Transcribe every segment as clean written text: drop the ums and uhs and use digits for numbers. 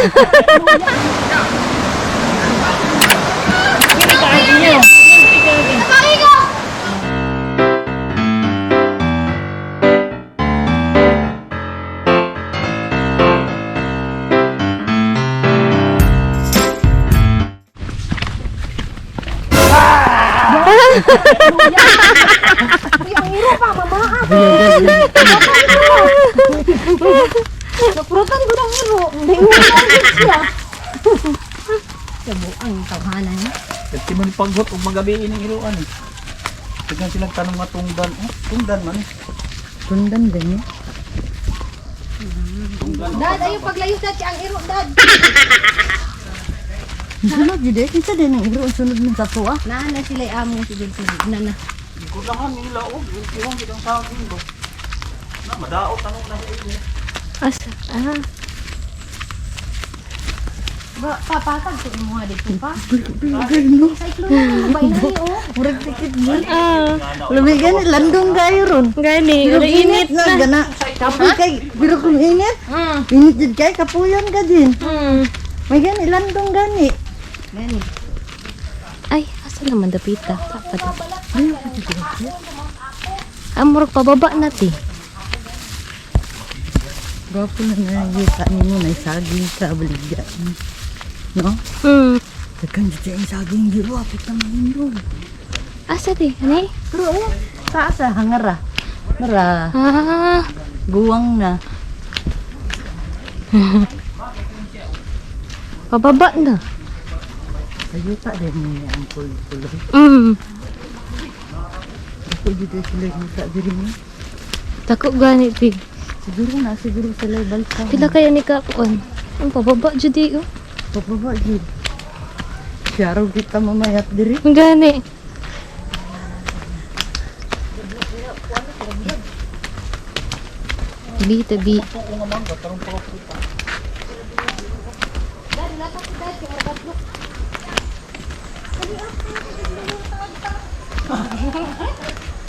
Pili ka akin niyo. Pili ka akin. Ang iro pa, mamaak. Naprutan ko ng iro. Naingat siya. Sabo ang tawhanan niya. Kasi mo ni paggot o magabiin ng iruan eh. Tignan silang tanong matungdan. Tungdan man eh. Tundan din eh. Dad, ayaw paglayo dad ang iro dad. Sunod yun eh. Kinsa din ang iro. Sunod ng tato ah. Nana sila'y amo si Dilson. Nana. Kulangan nila o. Iwang kitang saging ba. Na, madaot tanong na siya. Asa? Ah. Ba, papatag ko mo nga dito pa. No. Sa iklo na, mabay na niyo. Murag tikit mo. Ah. Lumigan landong kayo ron. Gani. Pero Init na. na. Gana. Kapoy kay. Pero kung init. Init din kay. Kapuyan ka din. May gani. Landong gani. Gani. Ay, asa naman dapita? Dapat. Amor pababa natin. Gwapo na nangita nimo na saging ka baligya. No? Tekan dito yung saging di ba? Apit naman yun. Asa di? Ano Pero ayan. Sa hangara. Mara. Ah. Guwang na. Pababa na. Ayuta din niya ang tuloy-tuloy. Ako dito sila kita diri mo. Tako gani ti. Siguro sila balsa. Pila kaya ni kakuan? Ang pababa judi oh. Papaba yun. Siyaraw kita mamayat diri. Gani. Tabi.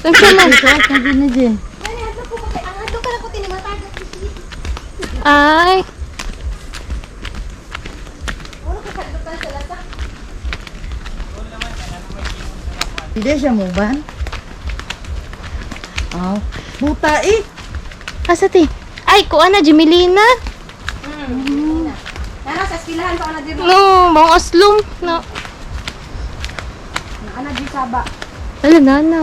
Nagsaman. Kahit na din na din. Gani, ato ko pa. Ang ato ka na ko tinimatag. Ay. Ano ka sa lata? Hindi siya mo ba? Oh. Buta eh. Asa ti? Ay, kuan na Jimilina. Nana, sa eskilahan pa ka na diri. No, mga aslom. No. Ana di saba. Ala nana.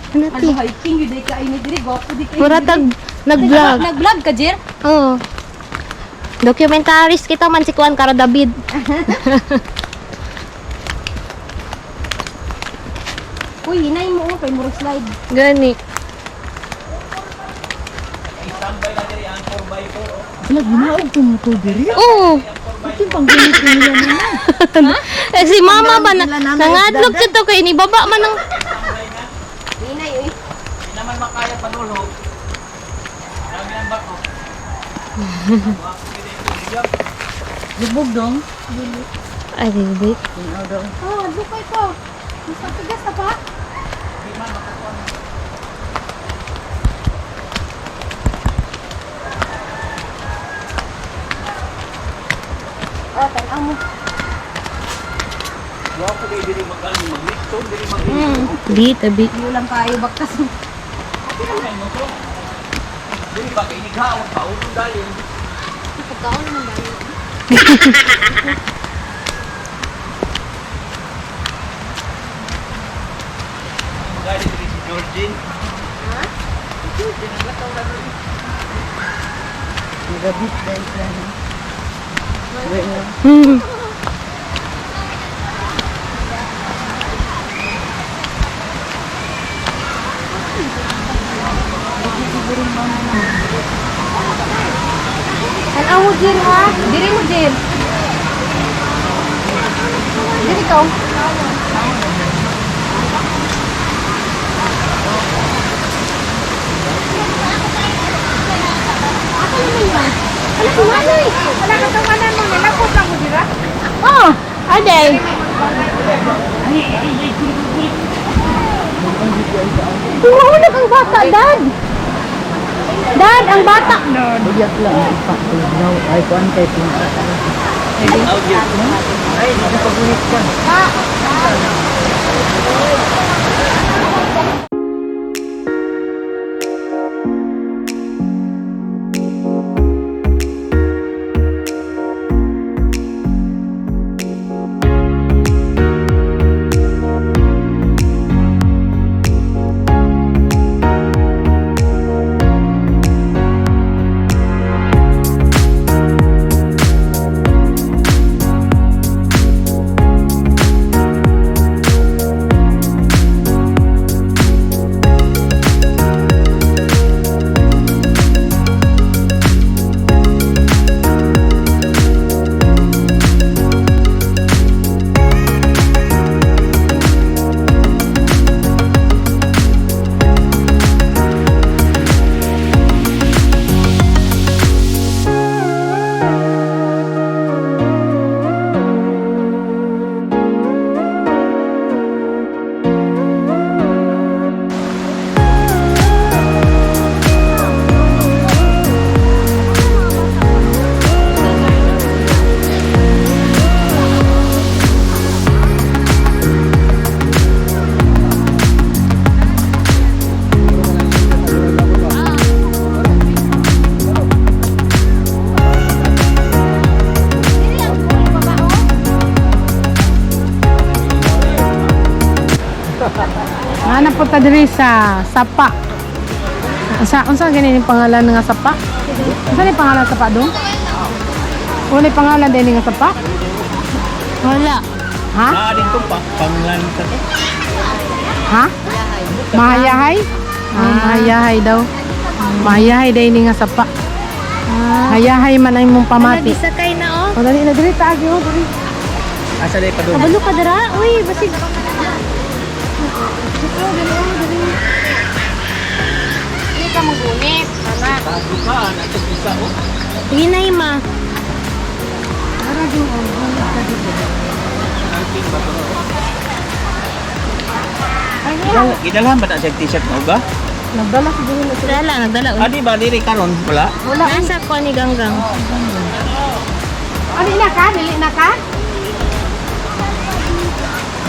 Ano Ano ti? hiking yun ay kainit diri. Gwapo di kayo. Muratag nag-vlog. Nag-vlog ka, Jer? Oo. Documentaries kita man si Kuan Karo David. Uy, hinay mo. Kay murag slide. Gani. Wala, ginaog ko mo to diri. Oo. Ito yung panggulit ko nila naman. Eh si mama ba na Nila nanay nangadlog dada. dito kay ni baba man ang Hinay, uy. Hindi naman makaya panulog. Dami ng bato. Lubog dong. ay wait. Tinaw daw. Oh, lukay po. Mas matigas na pa. Oh, tanaw mo. Wala ko kayo dili mag-mixto, dili mag-mixto. Di tabi. Hindi lang kayo baktas mo. Dili ba kayo nighaon pa ulong dali. Pagkaon naman ba yun? Dali dili si Georgine. Ha? Nagabit dahil sa ano. Wait na. Tanaw mo, Jer, ha? Diri mo, Jer. Diri ka, oh. Ano ko manoy? Wala ka tawanan mo, nalapot lang mo dira? Oh, aday. Tumawala kang bata, Dad! Dad, ang bata! Biyak lang. Ipakulaw. Ay, kuan kay pinta. Ay, nagpagunit ka. Hanap po ta diri sa Sapa. Unsa gani yung pangalan nga Sapa? Unsa ni pangalan Sapa do? Wala pangalan din nga Sapa? Wala. Ha? Dito pa, panglan ka to. Ha? Mahayahay? Mahayahay daw. Mahayahay din nga Sapa. Hayahay man ay mong pamati. Sakay na oh. O dali na diri taagi oh diri. Asa day pa doon? Kabalo ka dara. Uy, basig. Hindi ka magunit, sana. Bago ka, nasa isa oh. Hinay ma. Gidalhan ba na siya t-shirt mo ba? Nagdala siguro na sila. Nagdala. Di ba diri karon wala? Nasa ko ni Ganggang. Dili na ka? Dili na ka?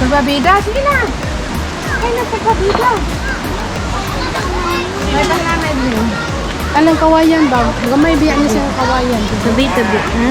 Nagbabida? Sige na. Ay, nagbabida. May banana din. Alang kawayan ba? Gamay biya niya sa kawayan. Tabi-tabi. Ha?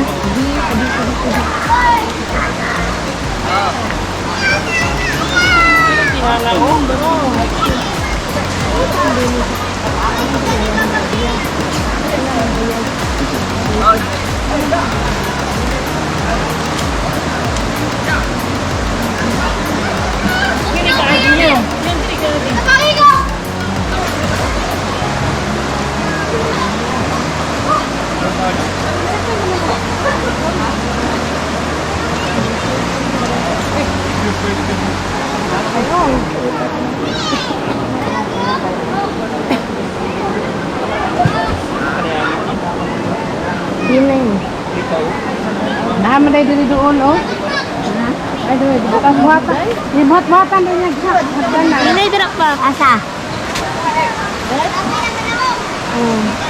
Hinay mo. Naman tayo dito doon, oh. Ay, doon. Buhat-buhatan. Buhat-buhatan din niya. Hinay dara pa. Asa?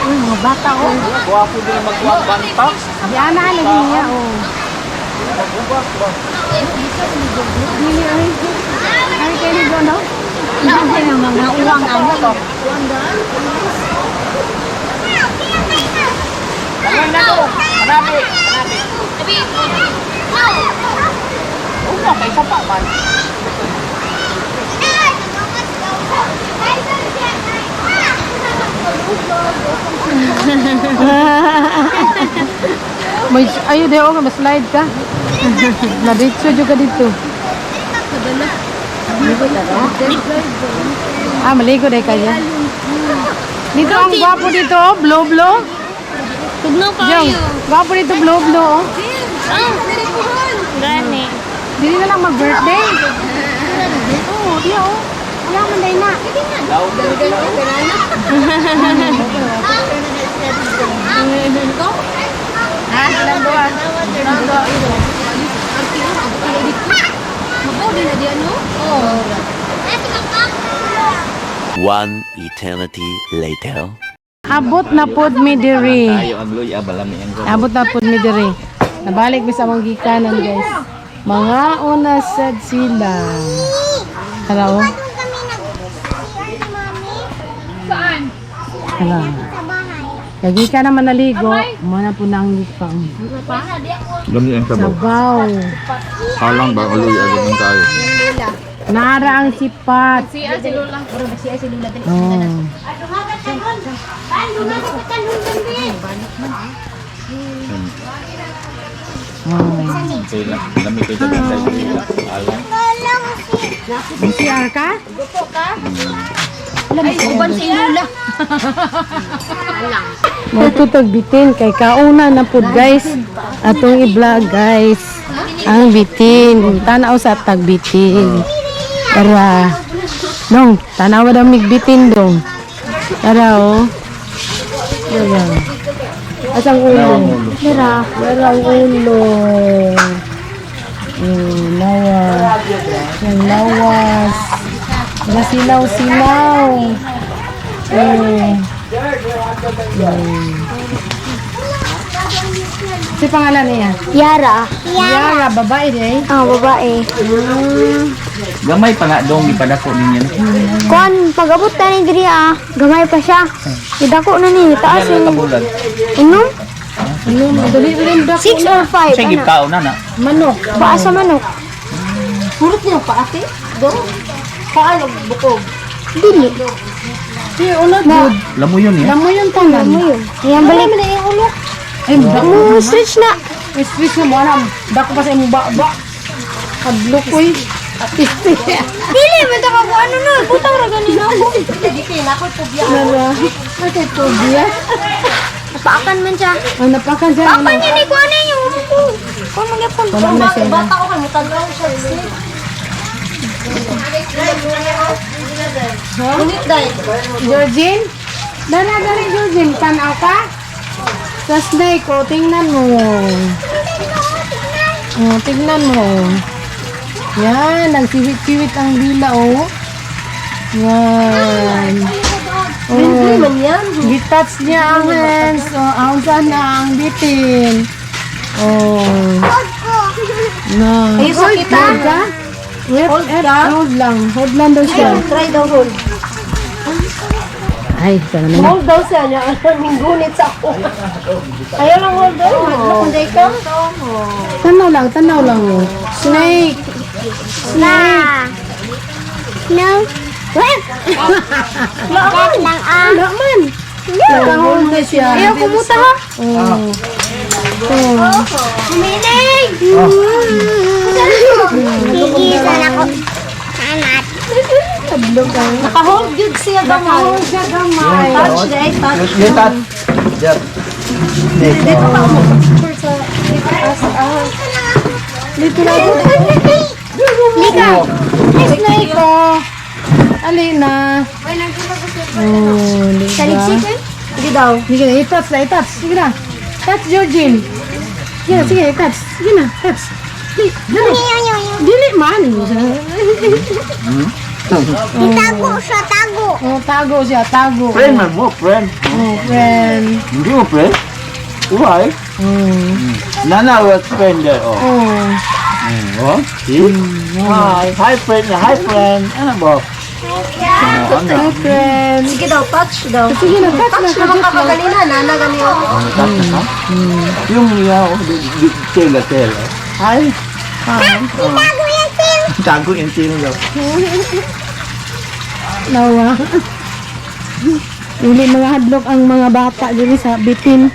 Mga bata, oh. Guwapo din magwag banta. Yan na, lagi niya, oh. Dili, ay. Ay, kayo ni doon, oh. Kasi ng mga uwang ano to. Maganda to. Manabi. Una kay sa pa man. May ayo deh oh, slide ka. Naditso juga dito. Maligo deh kaya. Dito ang gwapo dito, oh, blow. Tugnaw Yung, kayo. gwapo dito, blow, oh. Gani. Dili na lang mag-birthday. Oo, diya, oh. Wala man day na. Ha? Ilang buwan? One eternity later. Abot na pod mi diri. Tayo ang luya balami ang Abot na pod mi diri. Nabalik mi sa among gikanan, guys. Mga una sad sila. Hello. Hello. Lagi ka naman naligo. Muna po nang gipang. Dami ang Sabaw. Halang ba uloy agad ng tayo. Nara ang sipat. Oh. Okay lang. Dami kayo dyan tayo. Halang. PCR ka? Matutog bitin kay kauna na pud guys. Atong i-vlog guys. Ang bitin. Tanaw sa tagbitin. Tara. Dong, tanaw daw mig bitin dong. Tara oh. Tara. Asang ulo? Tara. Tara ang ulo. Lawas. Yung lawas. Nasilaw-silaw. Si pangalan niya? Yara. Yara, babae din. Babae. Gamay pa nga dong ipadako ninyo. Kuan, pag-abot ka ni diri gamay pa siya. Idako na ni, taas Yan ang yung kabulan. inom. Dali rin daw. 6 or 5. Siya gipkaon na. Manok. Paa sa manok. Purot niya pa ate. Do. Paano bukog? Dili. Si ulo good. Lamo yun eh. Lamo yung tanan. Ano yun? Ayan, balik. Ay, dako. Stretch na. Street na mo alam. Dako pa sa imong ba. Kadlok ko eh. Artiste. Dili, may taka ko ano na. Butang ra ganina ako. Hindi kayo na ako pubya. Nara. Ate tubia. Napaakan man siya. Ang napakan siya. Paakan niya ni kuan niya yung ko. Kuan magyapon. Wala na siya. Bata ko kayo, mutagaw siya. Unit dahil. Georgine? Dala, Georgine. Tanaw ka? Sa snake ko, tingnan mo. Oh, tingnan mo. Yan, nagsiwit-siwit ang dila, oh. Yan. Oh, yan. gitouch niya ang hands. Oh, ang sana ang bitin. Oh. Na. Ay, sakit Hold ka? Hold lang. Hold lang daw siya. Try daw hold. Ay, sana naman. Hold daw siya niya. Ang gunit sa ako. Ayaw lang hold daw. Kunday ka. Tanaw lang. Oh. Snake. Na. No. Wait. Bakit lang Wala man. Nakahold na siya. Ayaw kumuta ha. Oh. Oh. Huminig. Gigisan ako. Hanat. Naka-hold yun siya gamay. Nakahold siya gamay. Touch day, touch. Yes, tat. Yes. Dito pa ako. Dito lang. Lika. Snake ko. Alina. Oh, diba? Saliksikan. Sige daw. Sige na, i-touch na, i-touch. Sige na. Touch, Georgine. Sige, i-touch. Sige na, touch. Dili. Dili man. Itago siya, tago. Oh, tago siya, tago. Friend man mo, friend. Oh, friend. Hindi mo friend? Why? Nana was friend there. Oh. Oh. Oh, see? Hi friend. Hi friend. Ano ba? Ano? Hi, friend. Sige daw, touch daw. Sige na, touch na. Touch naman ka pa kanina. Nana ganito. Yung niya, tela. Hi. Itago yan, Tim. Tago yung tino daw. Nawa. Uli mga hadlok ang mga bata dito sa bitin.